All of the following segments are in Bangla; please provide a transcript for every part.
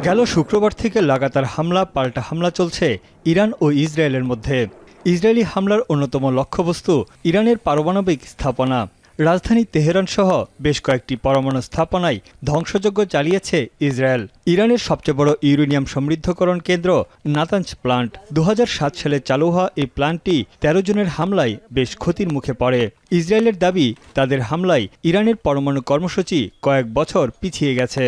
গেল শুক্রবার থেকে লাগাতার হামলা পাল্টা হামলা চলছে ইরান ও ইসরায়েলের মধ্যে। ইসরায়েলি হামলার অন্যতম লক্ষ্যবস্তু ইরানের পারমাণবিক স্থাপনা। রাজধানী তেহরান সহ বেশ কয়েকটি পরমাণু স্থাপনায় ধ্বংসযজ্ঞ চালিয়েছে ইসরায়েল। ইরানের সবচেয়ে বড় ইউরেনিয়াম সমৃদ্ধকরণ কেন্দ্র নাতানজ প্লান্ট 2007 সালে চালু হওয়া এই প্লান্টটি 13 জনের হামলায় বেশ ক্ষতির মুখে পড়ে। ইসরায়েলের দাবি, তাদের হামলায় ইরানের পরমাণু কর্মসূচি কয়েক বছর পিছিয়ে গেছে।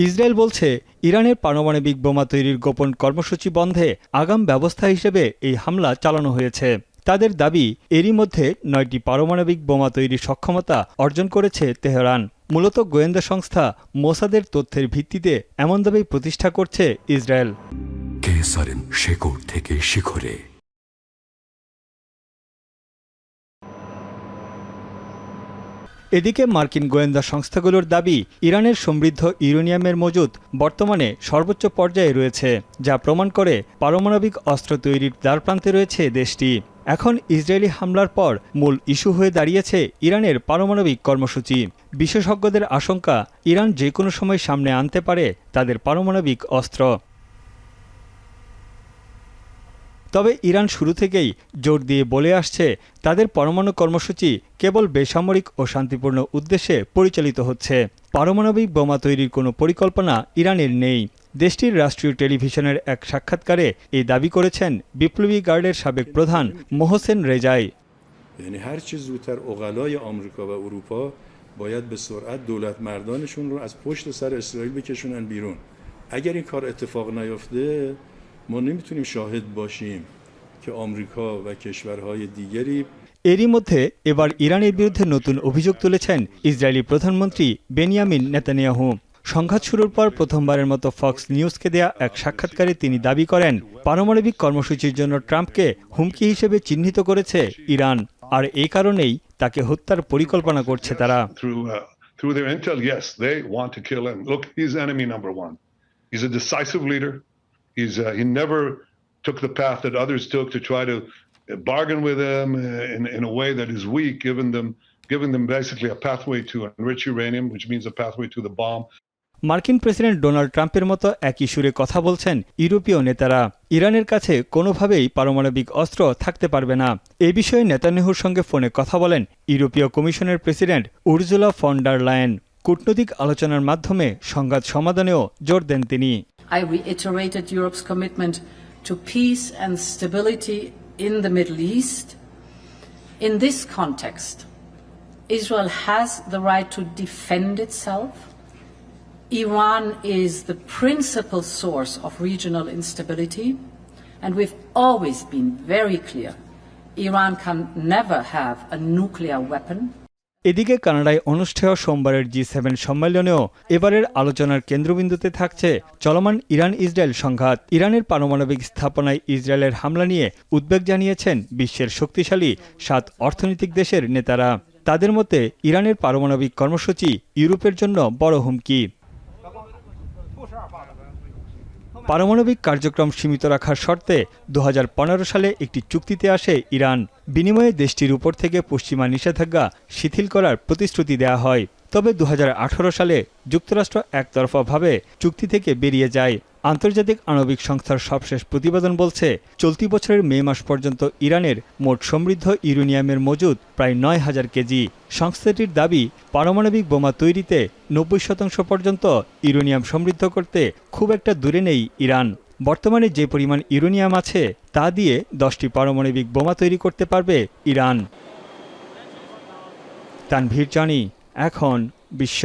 ইসরায়েল বলছে, ইরানের পারমাণবিক বোমা তৈরির গোপন কর্মসূচি বন্ধে আগাম ব্যবস্থা হিসেবে এই হামলা চালানো হয়েছে। তাদের দাবি, এরই মধ্যে 9টি পারমাণবিক বোমা তৈরির সক্ষমতা অর্জন করেছে তেহরান। মূলত গোয়েন্দা সংস্থা মোসাদের তথ্যের ভিত্তিতে এমন দাবি প্রতিষ্ঠা করছে ইসরায়েল। শেকড় থেকে শিখরে। এদিকে মার্কিন গোয়েন্দা সংস্থাগুলোর দাবি, ইরানের সমৃদ্ধ ইউরেনিয়ামের মজুদ বর্তমানে সর্বোচ্চ পর্যায়ে রয়েছে, যা প্রমাণ করে পারমাণবিক অস্ত্র তৈরির দ্বারপ্রান্তে রয়েছে দেশটি। এখন ইসরায়েলি হামলার পর মূল ইস্যু হয়ে দাঁড়িয়েছে ইরানের পারমাণবিক কর্মসূচি। বিশেষজ্ঞদের আশঙ্কা, ইরান যে কোনো সময় সামনে আনতে পারে তাদের পারমাণবিক অস্ত্র। তবে ইরান শুরু থেকেই জোর দিয়ে বলে আসছে, তাদের পরমাণু কর্মসূচি কেবল বেসামরিক ও শান্তিপূর্ণ উদ্দেশ্যে পরিচালিত হচ্ছে। পারমাণবিক বোমা তৈরির কোনো পরিকল্পনা ইরানের নেই। দেশটির রাষ্ট্রীয় টেলিভিশনের এক সাক্ষাৎকারে এই দাবি করেছেন বিপ্লবী গার্ডের সাবেক প্রধান মোহসেন রেজাই। باید به سرعت دولت مردانشون رو از پشت سر اسرائیل بکشونن بیرون. اگر این کار اتفاق نیفته ما نمیتونیم شاهد باشیم که آمریکا و کشورهای دیگری এরই মধ্যে এবার ইরানের বিরুদ্ধে নতুন অভিযোগ তুলেছেন ইসরায়েলি প্রধানমন্ত্রী বেনিয়ামিন নেতানিয়াহু। সংঘাত শুরুর পর প্রথমবারের মতো ফক্স নিউজকে দেয়া এক সাক্ষাৎকারে তিনি দাবি করেন, পারমাণবিক কর্মসূচির জন্য ট্রাম্পকে হুমকি হিসেবে চিহ্নিত করেছে ইরান, আর এই কারণেই তাকে হত্যার পরিকল্পনা করছে তারা। Through their intel, yes, they want to kill him. Look, he's enemy number one. He's a decisive leader. He never took the path that others took to try to bargain with him in a way that is weak, giving them basically a pathway to enrich uranium, which means a pathway to the bomb. মার্কিন প্রেসিডেন্ট ডোনাল্ড ট্রাম্পের মতো একই সুরে কথা বলছেন ইউরোপীয় নেতারা। ইরানের কাছে কোনোভাবেই পারমাণবিক অস্ত্র থাকতে পারবে না। এ বিষয়ে নেতানিয়াহুর সঙ্গে ফোনে কথা বলেন ইউরোপীয় কমিশনের প্রেসিডেন্ট উর্জুলা ফন ডার লায়েন। কূটনৈতিক আলোচনার মাধ্যমে সংঘাত সমাধানেও জোর দেন তিনি। I reiterated Europe's commitment to peace and stability in the Middle East. In this context, Israel has the right to defend itself. Iran is the principal source of regional instability, and we've always been very clear, Iran can never have a nuclear weapon. এদিকে কানাডায় অনুষ্ঠেয় সোমবারের G7 সম্মেলনেও এবারের আলোচনার কেন্দ্রবিন্দুতে থাকছে চলমান ইরান ইসরায়েল সংঘাত। ইরানের পারমাণবিক স্থাপনায় ইসরায়েলের হামলা নিয়ে উদ্বেগ জানিয়েছেন বিশ্বের শক্তিশালী 7 অর্থনৈতিক দেশের নেতারা। তাদের মতে, ইরানের পারমাণবিক কর্মসূচি ইউরোপের জন্য বড় হুমকি। পারমাণবিক কার্যক্রম সীমিত রাখার শর্তে 2015 সালে একটি চুক্তিতে আসে ইরান। বিনিময়ে দেশটির উপর থেকে পশ্চিমা নিষেধাজ্ঞা শিথিল করার প্রতিশ্রুতি দেয়া হয়। তবে 2018 সালে যুক্তরাষ্ট্র একতরফাভাবে চুক্তি থেকে বেরিয়ে যায়। আন্তর্জাতিক আণবিক সংস্থার সবশেষ প্রতিবেদন বলছে, চলতি বছরের মে মাস পর্যন্ত ইরানের মোট সমৃদ্ধ ইউরেনিয়ামের মজুদ প্রায় 9000 কেজি। সংস্থাটির দাবি, পারমাণবিক বোমা তৈরিতে 90% পর্যন্ত ইউরেনিয়াম সমৃদ্ধ করতে খুব একটা দূরে নেই ইরান। বর্তমানে যে পরিমাণ ইউরেনিয়াম আছে তা দিয়ে 10টি পারমাণবিক বোমা তৈরি করতে পারবে ইরান। তানভীর জানি, এখন বিশ্ব।